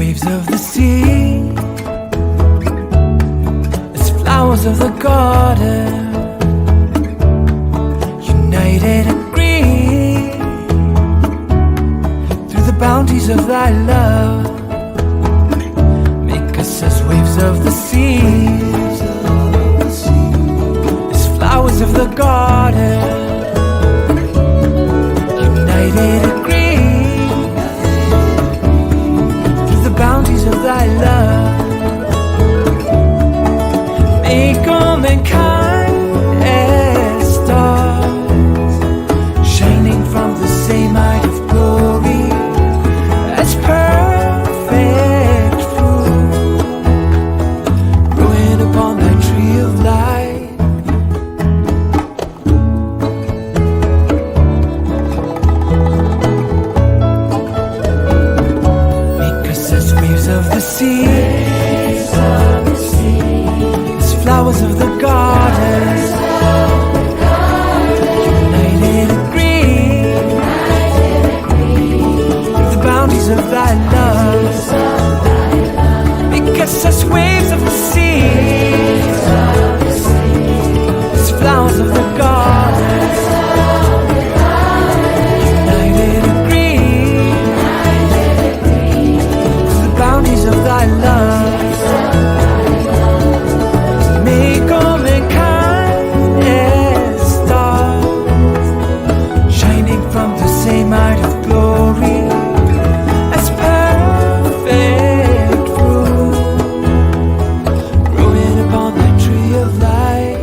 waves of the sea, as flowers of the garden, united and green, through the bounties of thy love. Make us as waves of the sea, as flowers of the garden, united and green, through the bounties of thy love. Make all mankind as stars, shining from the same light of glory, as perfect fruit, growing upon thy tree of life. Make us as waves of the sea, as flowers of the garden, united and green, through the bounties of thy love. Make us as waves of the sea, as flowers of the garden, united and green, through the bounties of thy love. Make all mankind as stars, shining from the same light of glory, as perfect fruit, growing upon thy tree of life.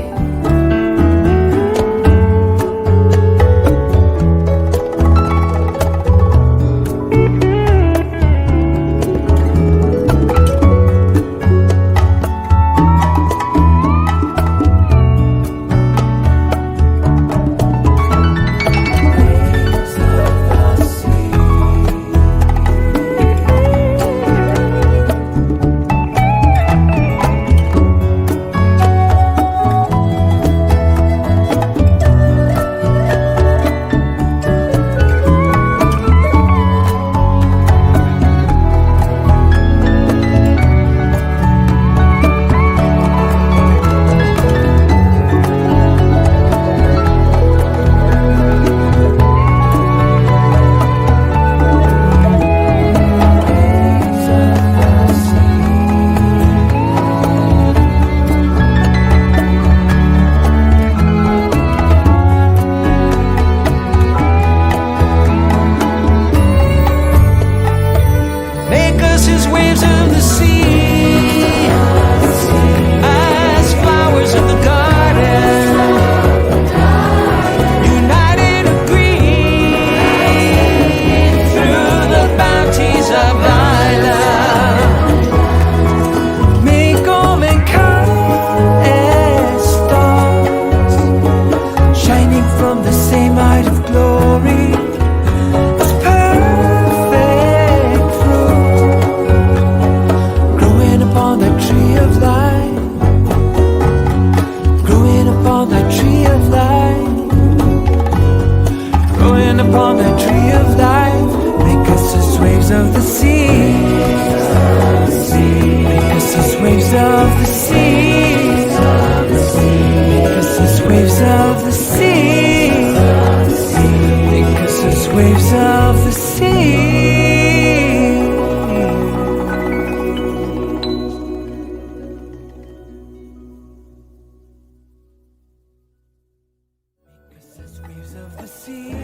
Make us as waves of the sea, as flowers of the garden, united and green, through the bounties of thy love. Make all mankind as stars, shining from the same light of glory, as perfect fruit, growing upon the tree of life, growing upon the tree of life, growing upon the tree of life. Make us as waves of the sea, make us as waves of the sea, make us as waves of the sea, make us as waves of the sea. As waves of the sea,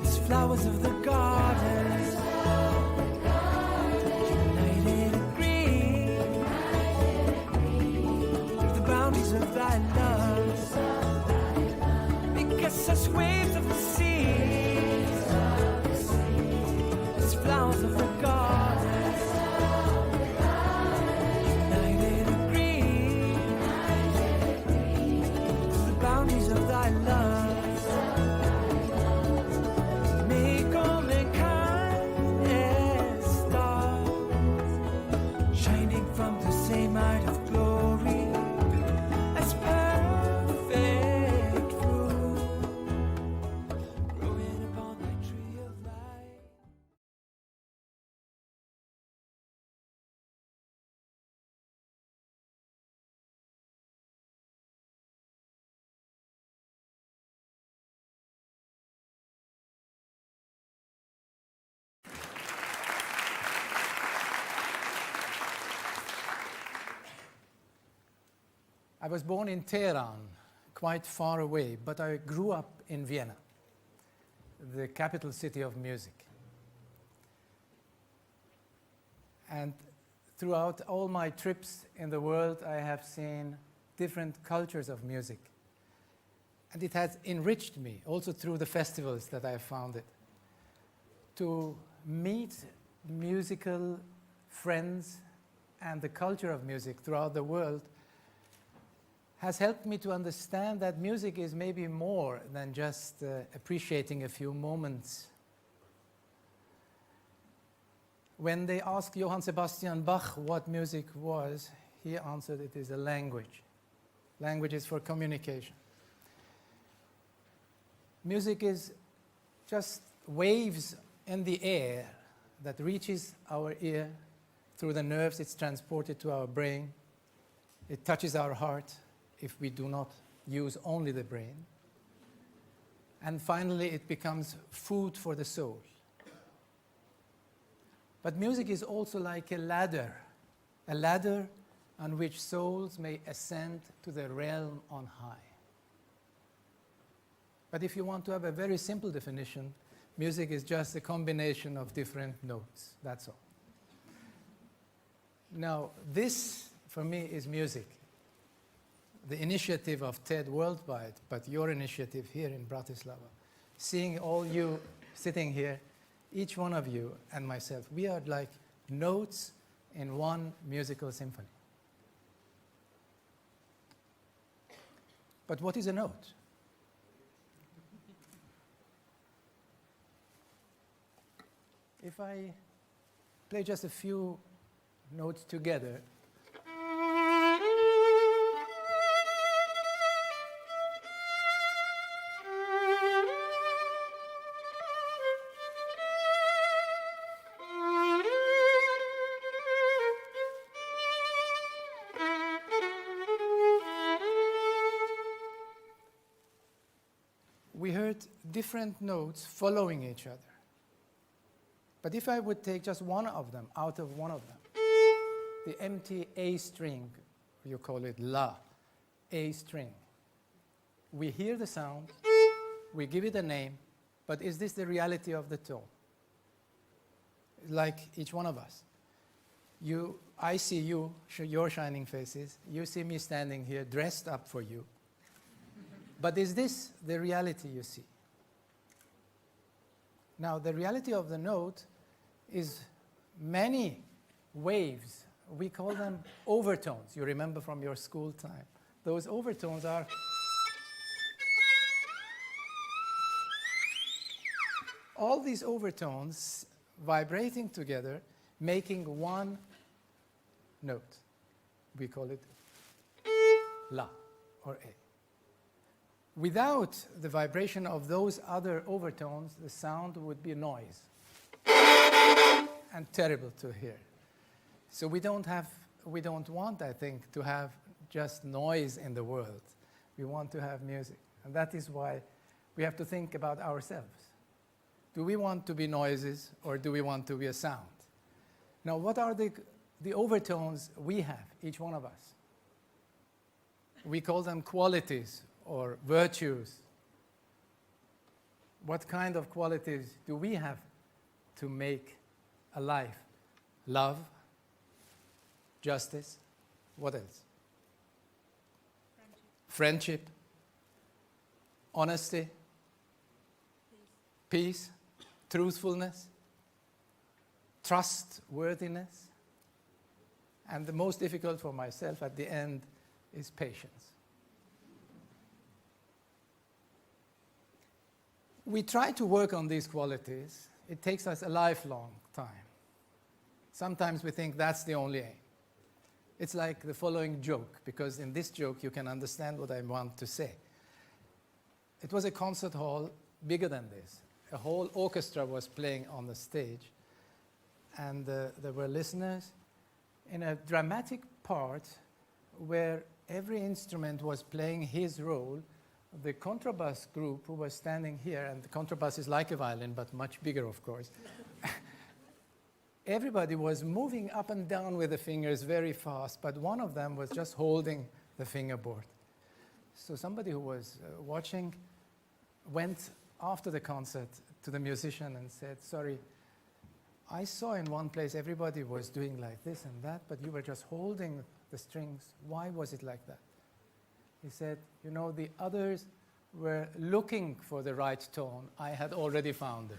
as flowers of the garden, united and green, through the bounties of thy love. Make us as waves of the sea, as flowers of the garden, united and green, through the bounties of thy love. Make all mankind as stars, shining from the same light of glory, as perfect fruit, growing upon thy tree of life. I was born in Tehran, quite far away, but I grew up in Vienna, the capital city of music. And throughout all my trips in the world, I have seen different cultures of music. And it has enriched me, also through the festivals that I have founded, to meet musical friends, and the culture of music throughout the world has helped me to understand that music is maybe more than just appreciating a few moments. When they asked Johann Sebastian Bach what music was, he answered it is a language. Language is for communication. Music is just waves in the air that reaches our ear. Through the nerves, it's transported to our brain. It touches our heart if we do not use only the brain. And finally, it becomes food for the soul. But music is also like a ladder on which souls may ascend to the realm on high. But if you want to have a very simple definition, music is just a combination of different notes, that's all. Now, this, for me, is music. The initiative of TED worldwide, but your initiative here in Bratislava. Seeing all you sitting here, each one of you and myself, we are like notes in one musical symphony. But what is a note? If I play just a few notes together, we heard different notes following each other. But if I would take just one of them out of one of them, the empty A string, you call it La, A string. We hear the sound, we give it a name, but is this the reality of the tone? Like each one of us. I see you, your shining faces, you see me standing here dressed up for you. But is this the reality you see? Now, the reality of the note is many waves. We call them overtones. You remember from your school time. Those overtones are all these overtones vibrating together, making one note. We call it La or A. Without the vibration of those other overtones, the sound would be noise and terrible to hear. So we don't want, I think, to have just noise in the world. We want to have music. And that is why we have to think about ourselves. Do we want to be noises or do we want to be a sound? Now, what are the overtones we have, each one of us? We call them qualities or virtues. What kind of qualities do we have to make a life? Love, justice, what else? Friendship, honesty, peace, truthfulness, trustworthiness, and the most difficult for myself at the end is patience. We try to work on these qualities. It takes us a lifelong time. Sometimes we think that's the only aim. It's like the following joke, because in this joke you can understand what I want to say. It was a concert hall bigger than this. A whole orchestra was playing on the stage, and there were listeners in a dramatic part where every instrument was playing his role. The contrabass group who was standing here, and the contrabass is like a violin, but much bigger, of course. Everybody was moving up and down with the fingers very fast, but one of them was just holding the the fingerboard. So somebody who was watching went after the concert to the musician and said, sorry, I saw in one place everybody was doing like this and that, but you were just holding the strings. Why was it like that? He said, you know, the others were looking for the right tone. I had already found it.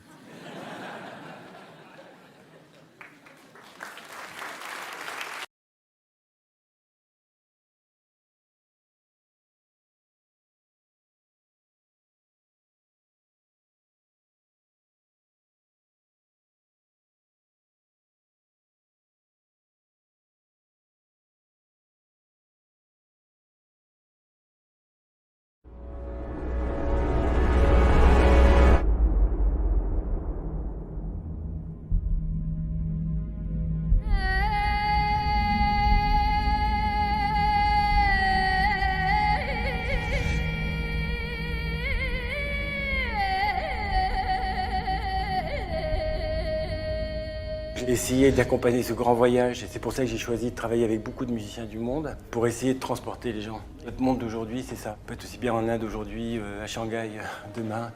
J'ai essayé d'accompagner ce grand voyage et c'est pour ça que j'ai choisi de travailler avec beaucoup de musiciens du monde pour essayer de transporter les gens. Notre monde d'aujourd'hui, c'est ça. On peut être aussi bien en Inde aujourd'hui, à Shanghai demain.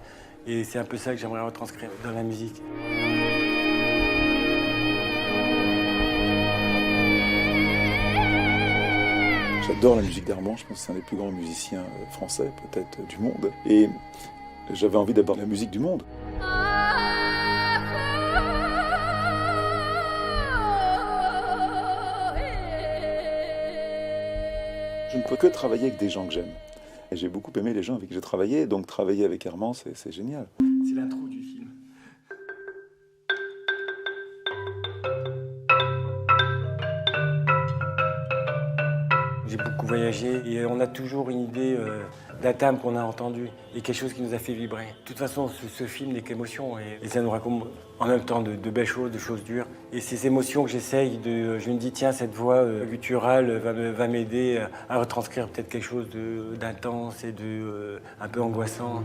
Et c'est un peu ça que j'aimerais retranscrire dans la musique. J'adore la musique d'Armand, je pense que c'est un des plus grands musiciens français, peut-être du monde. Et j'avais envie d'aborder la musique du monde. Je ne peux que travailler avec des gens que j'aime. Et j'ai beaucoup aimé les gens avec qui j'ai travaillé, donc travailler avec Armand, c'est génial. C'est l'intro du film. J'ai beaucoup voyagé et on a toujours une idée d'un thème qu'on a entendu et quelque chose qui nous a fait vibrer. De toute façon, ce film n'est qu'émotion et ça nous raconte en même temps de belles choses, de choses dures. Et ces émotions que j'essaye je me dis tiens, cette voix gutturale va m'aider à retranscrire peut-être quelque chose d'intense et un peu angoissant.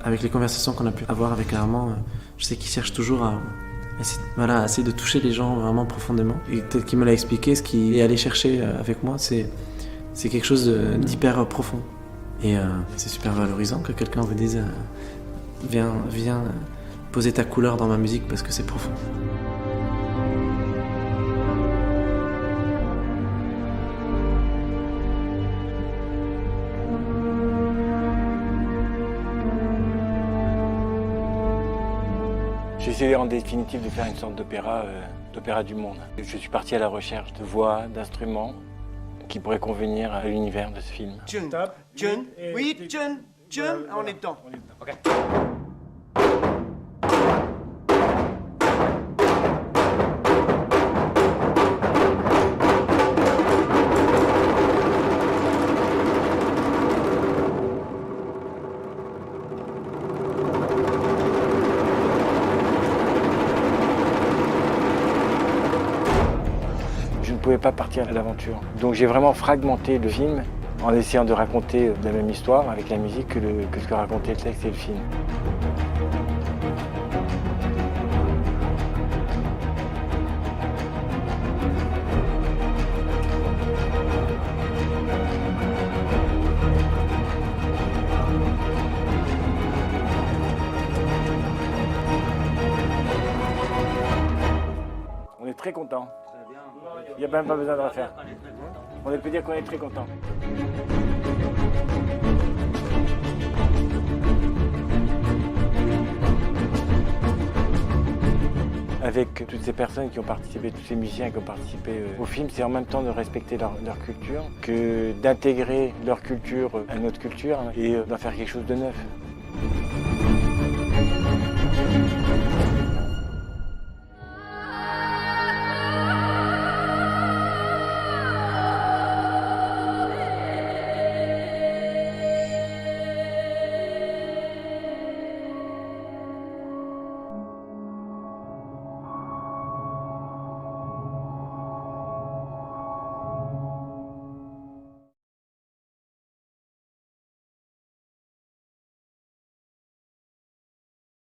Avec les conversations qu'on a pu avoir avec Armand, je sais qu'il cherche toujours à essayer de toucher les gens vraiment profondément. Et tel qu'il me l'a expliqué, ce qu'il est allé chercher avec moi, c'est quelque chose d'hyper profond. Et c'est super valorisant que quelqu'un vous dise viens poser ta couleur dans ma musique parce que c'est profond. J'ai essayé en définitive de faire une sorte d'opéra du monde. Je suis parti à la recherche de voix, d'instruments qui pourraient convenir à l'univers de ce film. June, June, oui, June, on est dedans. Ok. Je ne pouvais pas partir à l'aventure. Donc j'ai vraiment fragmenté le film en essayant de raconter la même histoire avec la musique que ce que racontait le texte et le film. On est très contents. Il n'y a même pas besoin de refaire. On peut dire qu'on est très content. Avec toutes ces personnes qui ont participé, tous ces musiciens qui ont participé au film, c'est en même temps de respecter leur culture que d'intégrer leur culture à notre culture et d'en faire quelque chose de neuf.